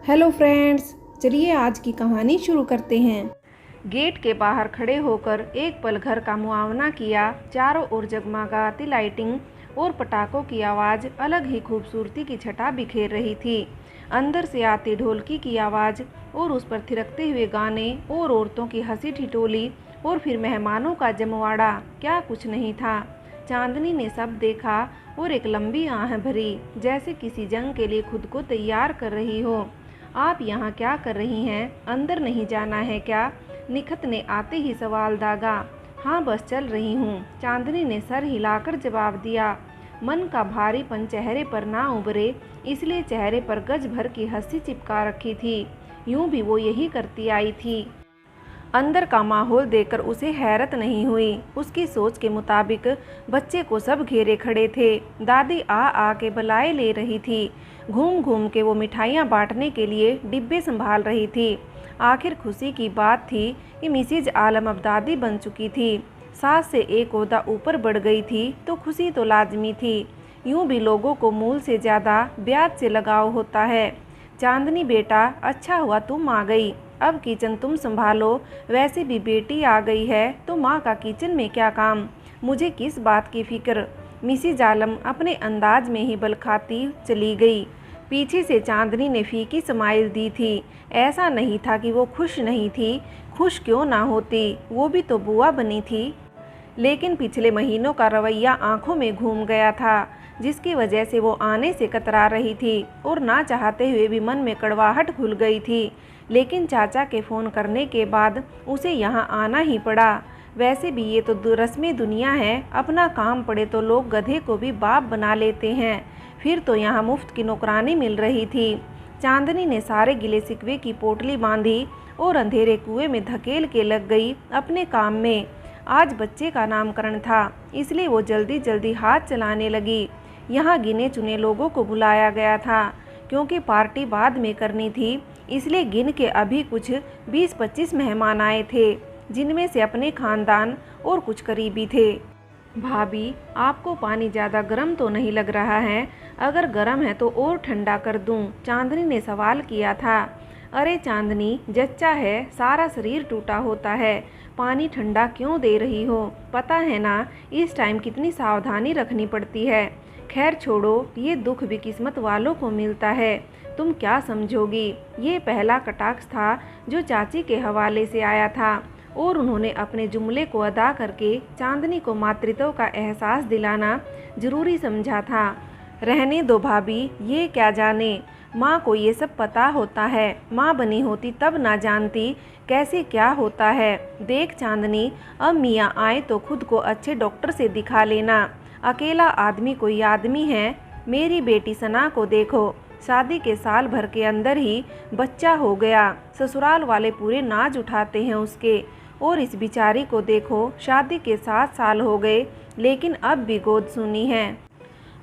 Hello friends, चलिए आज की कहानी शुरू करते हैं। गेट के बाहर खड़े होकर एक पल घर का मुआवना किया। चारों ओर जगमगाती लाइटिंग और पटाखों की आवाज़ अलग ही खूबसूरती की छटा बिखेर रही थी। अंदर से आती ढोलकी की आवाज़ और उस पर थिरकते हुए गाने और औरतों की हंसी ठिठोली और फिर मेहमानों का जमवाड़ा, क्या कुछ नहीं था। चांदनी ने सब देखा और एक लंबी आह भरी, जैसे किसी जंग के लिए खुद को तैयार कर रही हो। आप यहाँ क्या कर रही हैं? अंदर नहीं जाना है क्या? निखत ने आते ही सवाल दागा। हाँ, बस चल रही हूँ, चांदनी ने सर हिलाकर जवाब दिया। मन का भारीपन चेहरे पर ना उभरे, इसलिए चेहरे पर गज भर की हंसी चिपका रखी थी। यूं भी वो यही करती आई थी। अंदर का माहौल देखकर उसे हैरत नहीं हुई। उसकी सोच के मुताबिक बच्चे को सब घेरे खड़े थे। दादी आ के बलाए ले रही थी। घूम घूम के वो मिठाइयाँ बांटने के लिए डिब्बे संभाल रही थी। आखिर खुशी की बात थी कि मिसिज आलम अब दादी बन चुकी थी। सास से एक ओहदा ऊपर बढ़ गई थी तो खुशी तो लाजमी थी। यूं भी लोगों को मूल से ज़्यादा ब्याज से लगाव होता है। चांदनी बेटा, अच्छा हुआ तुम आ गई। अब किचन तुम संभालो। वैसे भी बेटी आ गई है तो माँ का किचन में क्या काम? मुझे किस बात की फिक्र? मिसिज आलम अपने अंदाज में ही बल खाती चली गई। पीछे से चांदनी ने फीकी स्माइल दी थी। ऐसा नहीं था कि वो खुश नहीं थी। खुश क्यों ना होती, वो भी तो बुआ बनी थी। लेकिन पिछले महीनों का रवैया आंखों में घूम गया था, जिसकी वजह से वो आने से कतरा रही थी और ना चाहते हुए भी मन में कड़वाहट घुल गई थी। लेकिन चाचा के फ़ोन करने के बाद उसे यहाँ आना ही पड़ा। वैसे भी ये तो रस्मी दुनिया है, अपना काम पड़े तो लोग गधे को भी बाप बना लेते हैं। फिर तो यहाँ मुफ्त की नौकरानी मिल रही थी। चांदनी ने सारे गिले शिकवे की पोटली बांधी और अंधेरे कुएं में धकेल के लग गई अपने काम में। आज बच्चे का नामकरण था, इसलिए वो जल्दी जल्दी हाथ चलाने लगी। यहाँ गिने चुने लोगों को बुलाया गया था, क्योंकि पार्टी बाद में करनी थी। इसलिए गिन के अभी कुछ 20-25 मेहमान आए थे, जिनमें से अपने खानदान और कुछ करीबी थे। भाभी, आपको पानी ज़्यादा गर्म तो नहीं लग रहा है? अगर गर्म है तो और ठंडा कर दूं? चांदनी ने सवाल किया था। अरे चांदनी, जच्चा है, सारा शरीर टूटा होता है, पानी ठंडा क्यों दे रही हो? पता है ना इस टाइम कितनी सावधानी रखनी पड़ती है। खैर छोड़ो, ये दुख भी किस्मत वालों को मिलता है। तुम क्या समझोगी? ये पहला कटाक्ष था जो चाची के हवाले से आया था और उन्होंने अपने जुमले को अदा करके चांदनी को मातृत्व का एहसास दिलाना जरूरी समझा था। रहने दो भाभी, ये क्या जाने, माँ को ये सब पता होता है। माँ बनी होती तब ना जानती कैसे क्या होता है। देख चांदनी, अब मियाँ आए तो खुद को अच्छे डॉक्टर से दिखा लेना। अकेला आदमी कोई आदमी है? मेरी बेटी सना को देखो, शादी के साल भर के अंदर ही बच्चा हो गया। ससुराल वाले पूरे नाज उठाते हैं उसके। और इस बिचारी को देखो, शादी के 7 साल हो गए लेकिन अब भी गोद सुनी है।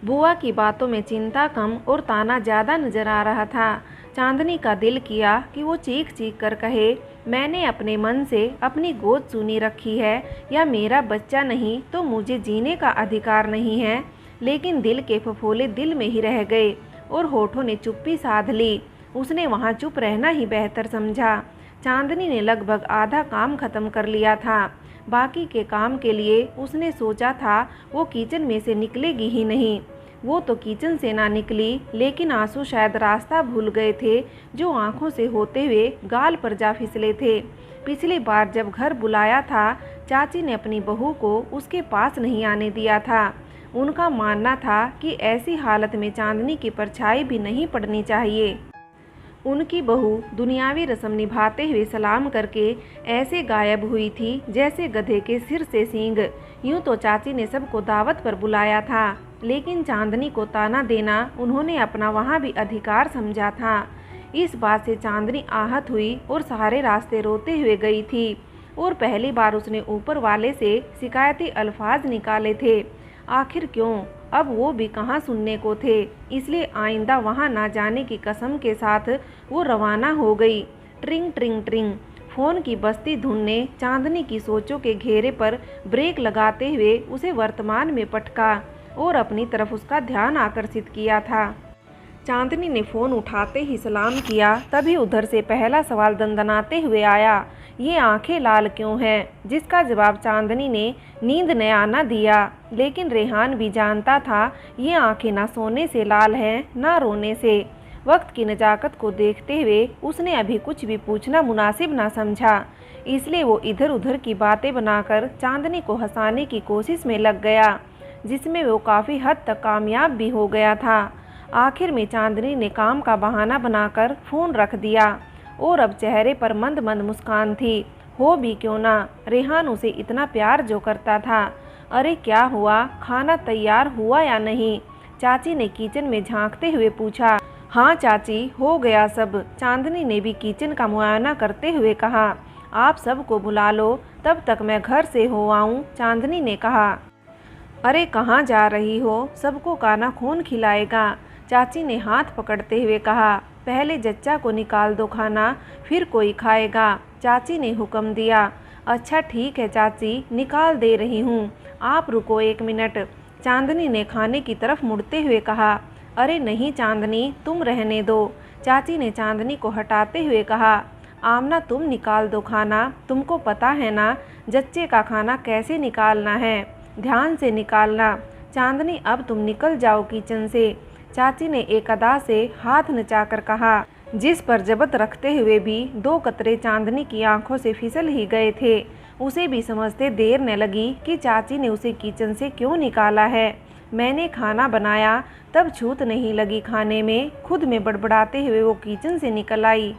बुआ की बातों में चिंता कम और ताना ज़्यादा नजर आ रहा था। चांदनी का दिल किया कि वो चीख चीख कर कहे, मैंने अपने मन से अपनी गोद सुनी रखी है, या मेरा बच्चा नहीं तो मुझे जीने का अधिकार नहीं है। लेकिन दिल के फफोले दिल में ही रह गए और होठों ने चुप्पी साध ली। उसने वहाँ चुप रहना ही बेहतर समझा। चांदनी ने लगभग आधा काम खत्म कर लिया था। बाकी के काम के लिए उसने सोचा था वो किचन में से निकलेगी ही नहीं। वो तो किचन से ना निकली, लेकिन आंसू शायद रास्ता भूल गए थे, जो आंखों से होते हुए गाल पर जा फिसले थे। पिछली बार जब घर बुलाया था, चाची ने अपनी बहू को उसके पास नहीं आने दिया था। उनका मानना था कि ऐसी हालत में चांदनी की परछाई भी नहीं पड़नी चाहिए। उनकी बहू दुनियावी रस्म निभाते हुए सलाम करके ऐसे गायब हुई थी जैसे गधे के सिर से सींग। यूं तो चाची ने सबको दावत पर बुलाया था, लेकिन चांदनी को ताना देना उन्होंने अपना वहाँ भी अधिकार समझा था। इस बात से चांदनी आहत हुई और सारे रास्ते रोते हुए गई थी। और पहली बार उसने ऊपर वाले से शिकायती अल्फाज निकाले थे। आखिर क्यों? अब वो भी कहाँ सुनने को थे। इसलिए आइंदा वहाँ ना जाने की कसम के साथ वो रवाना हो गई। ट्रिंग ट्रिंग ट्रिंग, फ़ोन की बजती धुन ने चांदनी की सोचों के घेरे पर ब्रेक लगाते हुए उसे वर्तमान में पटका और अपनी तरफ उसका ध्यान आकर्षित किया था। चांदनी ने फ़ोन उठाते ही सलाम किया। तभी उधर से पहला सवाल दंदनाते हुए आया, ये आंखें लाल क्यों हैं? जिसका जवाब चांदनी ने नींद ने आना दिया। लेकिन रेहान भी जानता था ये आंखें ना सोने से लाल हैं ना रोने से। वक्त की नज़ाकत को देखते हुए उसने अभी कुछ भी पूछना मुनासिब ना समझा, इसलिए वो इधर उधर की बातें बनाकर चांदनी को हंसाने की कोशिश में लग गया, जिसमें वो काफ़ी हद तक कामयाब भी हो गया था। आखिर में चांदनी ने काम का बहाना बनाकर फ़ोन रख दिया और अब चेहरे पर मंद मंद मुस्कान थी। हो भी क्यों ना, रेहान उसे इतना प्यार जो करता था। अरे क्या हुआ, खाना तैयार हुआ या नहीं? चाची ने किचन में झांकते हुए पूछा। हाँ चाची, हो गया सब। चांदनी ने भी किचन का मुआयना करते हुए कहा। आप सबको बुला लो, तब तक मैं घर से हो आऊँ, चांदनी ने कहा। अरे कहाँ जा रही हो, सबको खाना कौन खिलाएगा? चाची ने हाथ पकड़ते हुए कहा। पहले जच्चा को निकाल दो खाना, फिर कोई खाएगा, चाची ने हुक्म दिया। अच्छा ठीक है चाची, निकाल दे रही हूँ, आप रुको 1 मिनट, चांदनी ने खाने की तरफ मुड़ते हुए कहा। अरे नहीं चांदनी, तुम रहने दो, चाची ने चांदनी को हटाते हुए कहा। आमना तुम निकाल दो खाना, तुमको पता है ना जच्चे का खाना कैसे निकालना है, ध्यान से निकालना। चांदनी अब तुम निकल जाओ किचन से, चाची ने एक अदा से हाथ नचाकर कहा, जिस पर जबत रखते हुए भी 2 कतरे चांदनी की आंखों से फिसल ही गए थे। उसे भी समझते देर न लगी कि चाची ने उसे किचन से क्यों निकाला है। मैंने खाना बनाया, तब छूत नहीं लगी खाने में, खुद में बड़बड़ाते हुए वो किचन से निकल आई।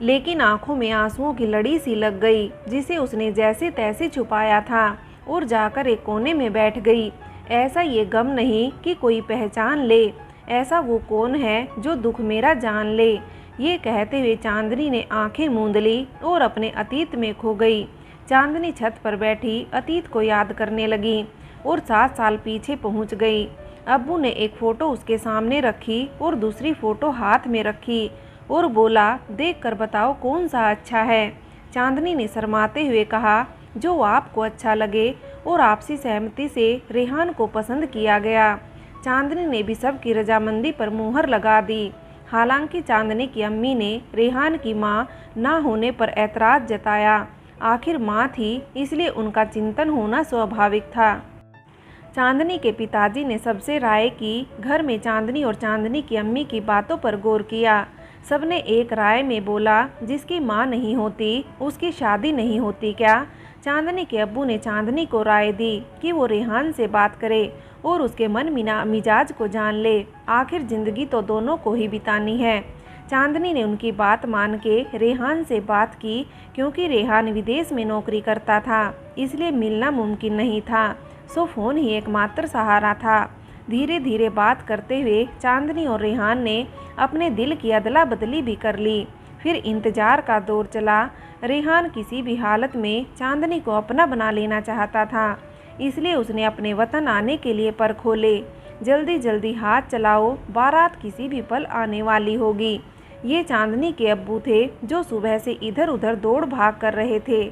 लेकिन आंखों में आंसुओं की लड़ी सी लग गई, जिसे उसने जैसे तैसे छुपाया था, और जाकर एक कोने में बैठ गई। ऐसा ये गम नहीं कि कोई पहचान ले, ऐसा वो कौन है जो दुख मेरा जान ले। ये कहते हुए चांदनी ने आंखें मूंद ली और अपने अतीत में खो गई। चांदनी छत पर बैठी अतीत को याद करने लगी और 7 साल पीछे पहुंच गई। अब्बू ने एक फ़ोटो उसके सामने रखी और दूसरी फ़ोटो हाथ में रखी और बोला, देख कर बताओ कौन सा अच्छा है। चांदनी ने शर्माते हुए कहा, जो आपको अच्छा लगे, और आपसी सहमति से रेहान को पसंद किया गया। चांदनी ने भी सबकी रजामंदी पर मुहर लगा दी। हालांकि चांदनी की अम्मी ने रेहान की मां ना होने पर ऐतराज़ जताया। आखिर मां थी, इसलिए उनका चिंतन होना स्वाभाविक था। चांदनी के पिताजी ने सबसे राय की। घर में चांदनी और चांदनी की अम्मी की बातों पर गौर किया। सबने एक राय में बोला, जिसकी माँ नहीं होती उसकी शादी नहीं होती क्या? चांदनी के अब्बू ने चांदनी को राय दी कि वो रेहान से बात करे और उसके मन मिजाज को जान ले। आखिर जिंदगी तो दोनों को ही बितानी है। चांदनी ने उनकी बात मान के रेहान से बात की, क्योंकि रेहान विदेश में नौकरी करता था, इसलिए मिलना मुमकिन नहीं था, सो फ़ोन ही एकमात्र सहारा था। धीरे धीरे बात करते हुए चांदनी और रेहान ने अपने दिल की अदला बदली भी कर ली। फिर इंतज़ार का दौर चला। रेहान किसी भी हालत में चांदनी को अपना बना लेना चाहता था, इसलिए उसने अपने वतन आने के लिए पर खोले। जल्दी जल्दी हाथ चलाओ, बारात किसी भी पल आने वाली होगी। ये चांदनी के अब्बू थे, जो सुबह से इधर उधर दौड़ भाग कर रहे थे।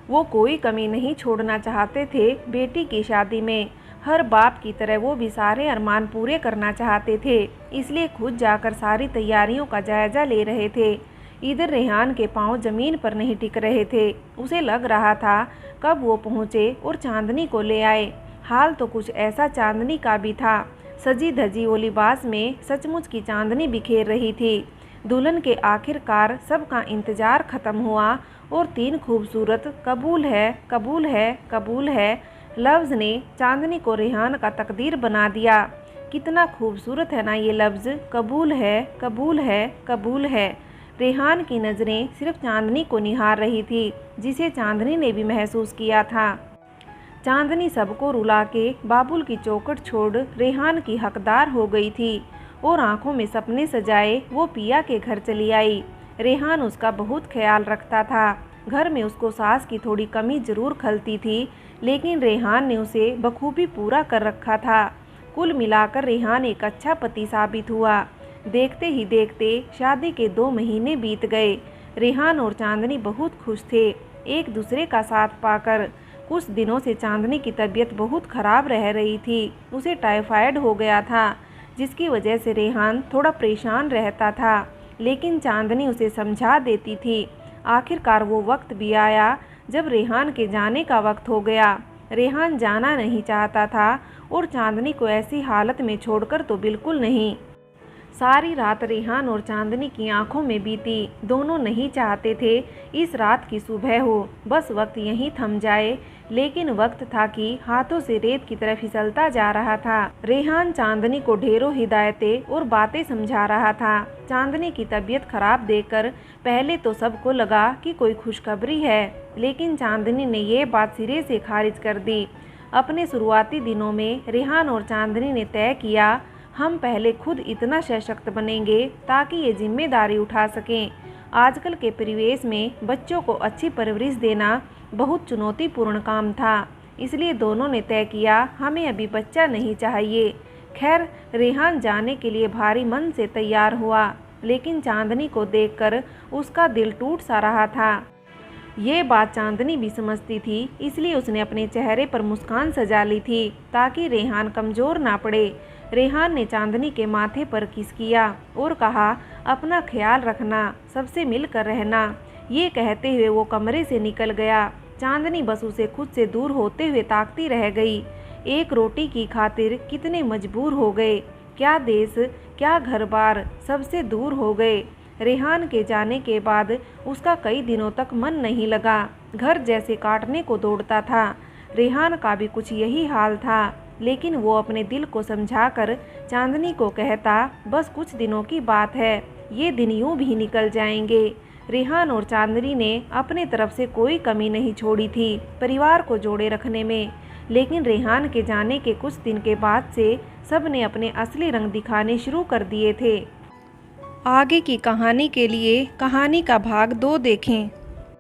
वो कोई कमी नहीं छोड़ना चाहते थे बेटी की शादी में। हर बाप की तरह वो भी सारे अरमान पूरे करना चाहते थे, इसलिए खुद जाकर सारी तैयारियों का जायजा ले रहे थे। इधर रेहान के पांव जमीन पर नहीं टिक रहे थे। उसे लग रहा था कब वो पहुँचे और चांदनी को ले आए। हाल तो कुछ ऐसा चांदनी का भी था। सजी धजी वो लिबास में सचमुच की चांदनी बिखेर रही थी। दुल्हन के आखिरकार सबका इंतजार खत्म हुआ और 3 खूबसूरत कबूल है कबूल है कबूल है लफ्ज़ ने चांदनी को रेहान का तकदीर बना दिया। कितना खूबसूरत है ना ये लफ्ज़, कबूल है कबूल है कबूल है। रेहान की नज़रें सिर्फ चांदनी को निहार रही थी, जिसे चांदनी ने भी महसूस किया था। चांदनी सबको रुला के बाबुल की चौखट छोड़ रेहान की हकदार हो गई थी और आंखों में सपने सजाए वो पिया के घर चली आई। रेहान उसका बहुत ख्याल रखता था। घर में उसको सास की थोड़ी कमी ज़रूर खलती थी, लेकिन रेहान ने उसे बखूबी पूरा कर रखा था। कुल मिलाकर रेहान एक अच्छा पति साबित हुआ। देखते ही देखते शादी के 2 महीने बीत गए। रेहान और चांदनी बहुत खुश थे एक दूसरे का साथ पाकर। कुछ दिनों से चांदनी की तबीयत बहुत ख़राब रह रही थी। उसे टाइफाइड हो गया था, जिसकी वजह से रेहान थोड़ा परेशान रहता था, लेकिन चांदनी उसे समझा देती थी। आखिरकार वो वक्त भी आया जब रेहान के जाने का वक्त हो गया। रेहान जाना नहीं चाहता था और चांदनी को ऐसी हालत में छोड़कर तो बिल्कुल नहीं। सारी रात रेहान और चांदनी की आंखों में बीती। दोनों नहीं चाहते थे इस रात की सुबह हो, बस वक्त यहीं थम जाए। लेकिन वक्त था कि हाथों से रेत की तरफ फिसलता जा रहा था। रेहान चांदनी को ढेरों हिदायतें और बातें समझा रहा था। चांदनी की तबीयत खराब देखकर पहले तो सबको लगा कि कोई खुशखबरी है, लेकिन चांदनी ने ये बात सिरे से खारिज कर दी। अपने शुरुआती दिनों में रेहान और चांदनी ने तय किया, हम पहले खुद इतना सशक्त बनेंगे ताकि ये जिम्मेदारी उठा सकें। आजकल के परिवेश में बच्चों को अच्छी परवरिश देना बहुत चुनौतीपूर्ण काम था, इसलिए दोनों ने तय किया हमें अभी बच्चा नहीं चाहिए। खैर, रेहान जाने के लिए भारी मन से तैयार हुआ, लेकिन चांदनी को देखकर उसका दिल टूट सा रहा था। ये बात चांदनी भी समझती थी, इसलिए उसने अपने चेहरे पर मुस्कान सजा ली थी ताकि रेहान कमज़ोर ना पड़े। रेहान ने चांदनी के माथे पर किस किया और कहा, अपना ख्याल रखना, सबसे मिलकर रहना। ये कहते हुए वो कमरे से निकल गया। चांदनी बस उसे खुद से दूर होते हुए ताकती रह गई। एक रोटी की खातिर कितने मजबूर हो गए। क्या देश, क्या घर बार, सबसे दूर हो गए। रेहान के जाने के बाद उसका कई दिनों तक मन नहीं लगा। घर जैसे काटने को दौड़ता था। रेहान का भी कुछ यही हाल था, लेकिन वो अपने दिल को समझाकर चांदनी को कहता, बस कुछ दिनों की बात है, ये दिन यूं भी निकल जाएंगे। रेहान और चांदनी ने अपने तरफ से कोई कमी नहीं छोड़ी थी परिवार को जोड़े रखने में, लेकिन रेहान के जाने के कुछ दिन के बाद से सब ने अपने असली रंग दिखाने शुरू कर दिए थे। आगे की कहानी के लिए कहानी का भाग 2 देखें।